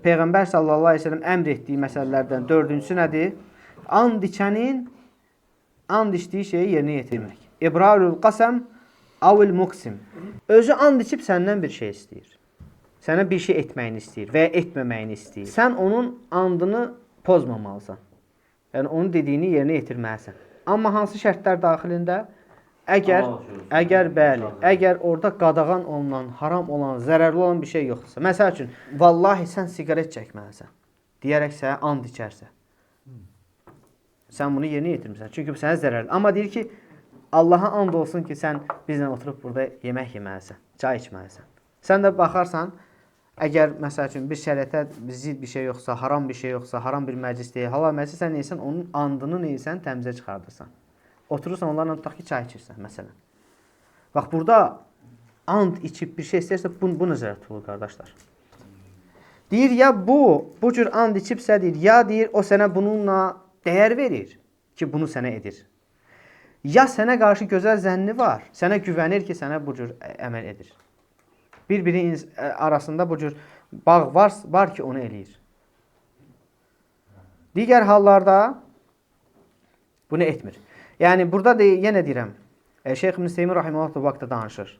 Peyğəmbər sallallahu əleyhi və səlləm əmr etdiyi məsələlərdən dördüncüsü nədir? And içənin and içdiyi şeyi yerinə yetirmək. İbrarul qasam avil muqsim. Özü and içib səndən bir şey istəyir. Sənə bir şey etməyini istəyir və ya etməməyini istəyir. Sən onun andını pozmamalısan. Yəni onun dediyini yerinə yetirməlisən. Amma hansı şərtlər daxilində? Əgər orada qadağan olunan, haram olan, zərərli olan bir şey yoxdursa. Məsəl üçün, vallahi sən siqaret çəkməlisən. Deyərək sənə and içərsə. Sən bunu yerinə yetirmirsən. Çünki bu sənə zərərli. Amma deyir ki, Allaha and olsun ki, sən bizlə oturub burada yemək yeməlisən, çay içməlisən. Sən də baxarsan, əgər məsəl üçün bir şəriətə zid bir şey yoxsa, haram bir şey yoxsa, haram bir məclis deyil, halal məclis, sən neysən, onun andını neysən, təmizə çıxardırsan. Oturursan, onlarla tutaq ki, çay içirsən, məsələn. Bax, burada and içib bir şey istəyirsə, bu nəzərə tutulur, qardaşlar. Deyir, ya bu cür and içibsə, deyir, ya deyir, o sənə bununla dəyər verir ki, bunu sənə edir. Ya sənə qarşı gözəl zənni var, sənə güvənir ki, sənə bu cür əməl edir. Bir-biri arasında bu cür bağ var ki, onu eləyir. Digər hallarda bunu etmir. Yəni, burada yenə deyirəm, Şeyx İbn Hüseyin Rahiməhullah bu vaxtda danışır.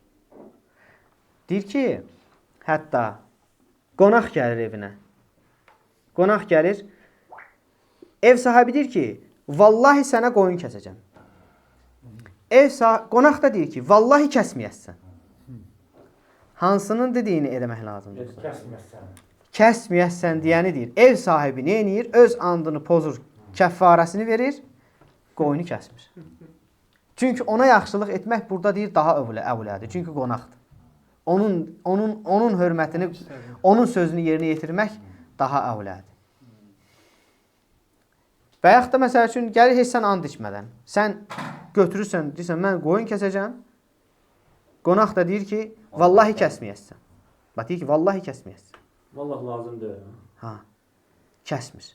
Deyir ki, hətta qonaq gəlir evinə. Qonaq gəlir, ev sahibi deyir ki, vallahi sənə qoyun kəsəcəm. Qonaq da deyir ki, vallahi kəsməyəsən. Hansının dediyini eləmək lazımdır? Kəsməyəsən deyəni deyir. Ev sahibi nə edir? Öz andını pozur, kəffarəsini verir, qoyunu kəsmir. Çünki ona yaxşılıq etmək burada deyir daha əvlədir. Çünki qonaqdır. Onun hörmətini, onun sözünü yerinə yetirmək daha əvlədir. Və yaxud da məsəl üçün gəlir heç sən and içmədən. Sən götürürsən, deyirsən mən qoyun kəsəcəm. Qonaq da deyir ki, vallahi kəsməyəsən. Bax deyir ki, vallahi kəsməyəsən. Vallahi lazım deyil. Ha, kəsmir.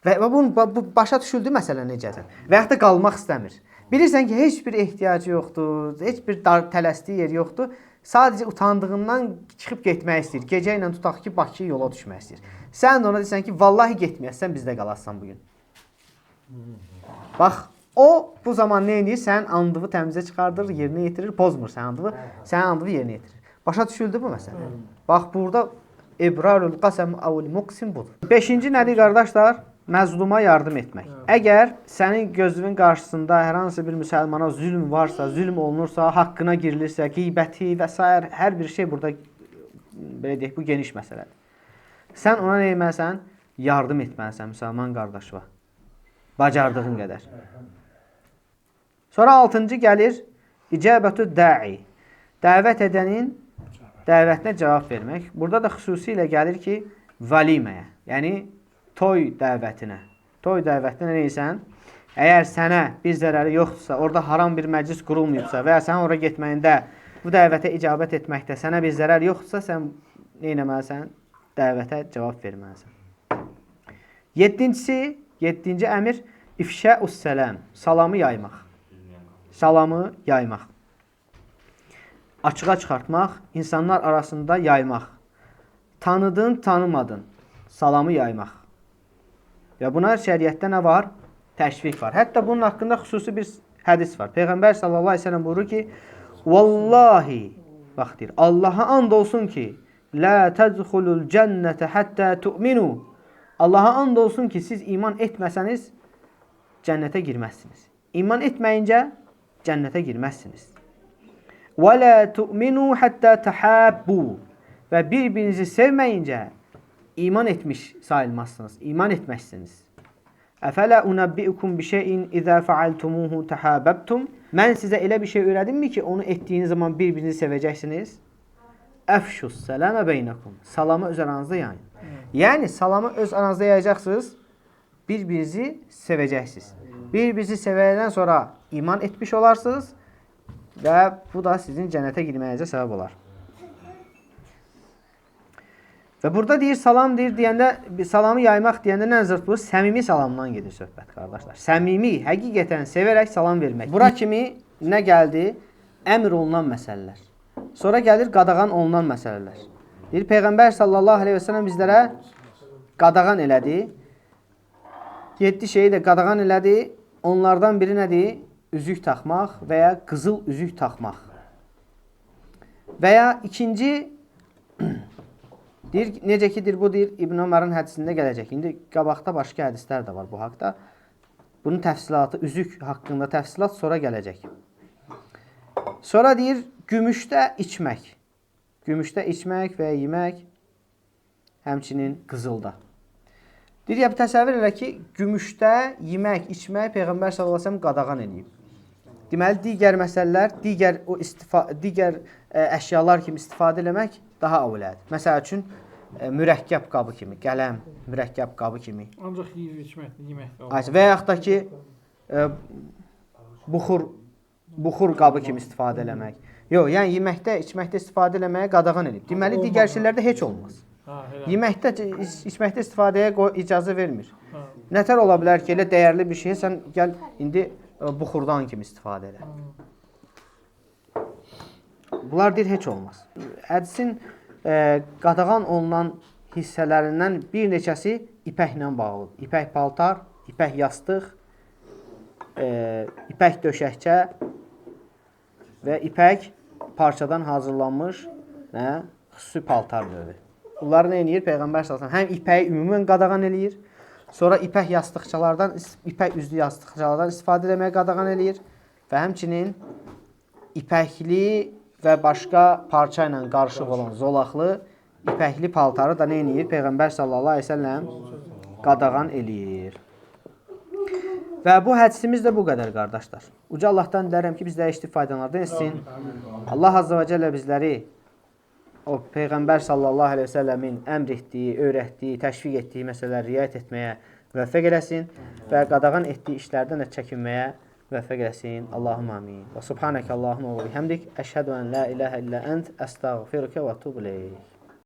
Və bu başa düşüldü məsələ necədir? Və yaxud da qalmaq istəmir. Bilirsən ki, heç bir ehtiyacı yoxdur, heç bir tələsdiyi yer yoxdur. Sadəcə utandığından çıxıb getmək istəyir. Gecə ilə tutaq ki, Bakıya yola düşmək istəyir. Sən də ona deyirsən ki, vallahi getməyəsən, bizdə qalarsan bugün. Bax, o bu zaman nə edir? Sənin andığı təmizə çıxardır, yerinə yetirir, pozmur sənin andığı, sənin andığı yerinə yetirir. Başa düşüldü bu məsələ? Bax, burada İbrarul qasam avul muqsim budur. Beşinci nədir, qardaşlar? Məzluma yardım etmək. Əgər sənin gözünün qarşısında hər hansı bir müsəlmana zülm varsa, zülm olunursa, haqqına girilirsə, qeybəti və s. hər bir şey burada, belə deyək, bu geniş məsələdir. Sən ona nə etməlisən? Yardım etməlisən müsəlman qardaşına. Bacardığın qədər. Sonra 6-cı gəlir, icabətü da'i. Dəvət edənin dəvətinə cavab vermək. Burada da xüsusilə gəlir ki, valiməyə, yəni toy dəvətinə. Toy dəvətinə neysən? Əgər sənə bir zərəri yoxdursa, orada haram bir məclis qurulmayıbsa və ya sənin oraya getməyində bu dəvətə icabət etməkdə sənə bir zərər yoxdursa, sən nə etməlisən? Dəvətə cavab verməlisən. Yeddinci əmr ifşəussələm, salamı yaymaq. Salamı yaymaq. Açığa çıxartmaq, insanlar arasında yaymaq. Tanıdın, tanımadın, salamı yaymaq. Və buna şəriətdə nə var? Təşviq var. Hətta bunun haqqında xüsusi bir hədis var. Peyğəmbər sallallahu aleyhi ve sellem buyurur ki, vallahi, bax deyir, Allaha and olsun ki, la tədxulul cənnətə həttə tu'minu. Allaha and olsun ki, siz iman etməsəniz, cənnətə girməzsiniz. İman etməyincə, cənnətə girməzsiniz. Və la tu'minu həttə təhabbu. Və bir-birinizi sevməyincə, iman etmiş sayılmazsınız, iman etməzsiniz. Əfələ unəbbiukum bi şeyin izə fəaltumuhu təhabəbtum. Mən sizə elə bir şey öyrədimmi ki, onu etdiyiniz zaman bir-birinizi sevəcəksiniz? Əfşus sələmə beynəkum. Salamı öz aranızda yayın. Yəni, salamı öz aranızda yayacaqsınız, bir-birinizi sevəcəksiniz. Bir-birinizi sevəndən sonra iman etmiş olarsınız və bu da sizin cənnətə girməyinizə səbəb olar. Və burada deyir, salam deyir, deyəndə, salamı yaymaq deyəndə nə nəzər tutulur? Səmimi salamdan gedir söhbət, qardaşlar. Səmimi, həqiqətən sevərək salam vermək. Bura kimi nə gəldi? Əmr olunan məsələlər. Sonra gəlir qadağan olunan məsələlər. Deyir, Peyğəmbər sallallahu aleyhi və səlləm bizlərə qadağan elədi. 7 şeyi də qadağan elədi. Onlardan biri nədir? Üzük taxmaq və ya qızıl üzük taxmaq. Və ya ikinci, deyir, necə ki, bu deyir, İbn Ömərin hədisində gələcək. İndi qabaqda başqa hədislər də var bu haqda. Bunun təfsilatı, üzük haqqında təfsilat sonra gələcək. Sonra deyir, gümüşdə içmək. Gümüşdə içmək və ya yemək, həmçinin qızılda. Deyir, ya bir təsəvvür elə ki, gümüşdə yemək, içmək Peyğəmbər sallallahu əleyhi və səlləm qadağan edib. Deməli, digər məsələlər, digər əşyalar kimi istifadə eləmək daha avlədir. Məsəl üçün, mürəkkəb qabı kimi, qələm, mürəkkəb qabı kimi. Ancaq yeyib içmək, yemək də. Və yaxud da ki, buxur qabı kimi istifadə eləmək. Yox, yəni yeməkdə, içməkdə istifadə eləməyə qadağan edib. Deməli, digər şeylərdə heç olmaz. Yeməkdə, içməkdə istifadəyə icazə vermir. Nətər ola bilər ki, elə dəyərli bir şeyə sən gəl, indi buxurdan kimi istifadə elə. Bunlar deyir, heç olmaz. Hədisin qadağan olunan hissələrindən bir neçəsi ipəklə bağlıdır. İpək paltar, ipək yastıq, ipək döşəkçə və ipək parçadan hazırlanmış xüsusi paltar növü. Bunları nə edir? Peyğəmbər sallallahu əleyhi və səlləm həm ipəyi ümumən qadağan eləyir, sonra ipək yastıqçalardan, ipək üzlü yastıqçalardan istifadə etməyə qadağan eləyir və həmçinin ipəkli və başqa parça ilə qarışıq olan zolaqlı ipəkli paltarı da nə edir? Peyğəmbər sallallahu əleyhi və səlləm qadağan eləyir. Və bu hədisimiz də bu qədər, qardaşlar. Uca Allahdan dilərəm ki, bizləri eşitib faydalardan etsin. Allah Azza və Cəllə bizləri o Peyğəmbər sallallahu aleyhi və səlləmin əmr etdiyi, öyrətdiyi, təşviq etdiyi məsələləri riayət etməyə müvəffəq eləsin və qadağan etdiyi işlərdən də çəkinməyə müvəffəq eləsin. Allahumma amin. Və subhanəkə Allahumma və bihamdik. Əşhədu ən la ilahə illə ənt, əstəğfirukə və tubu ileyk.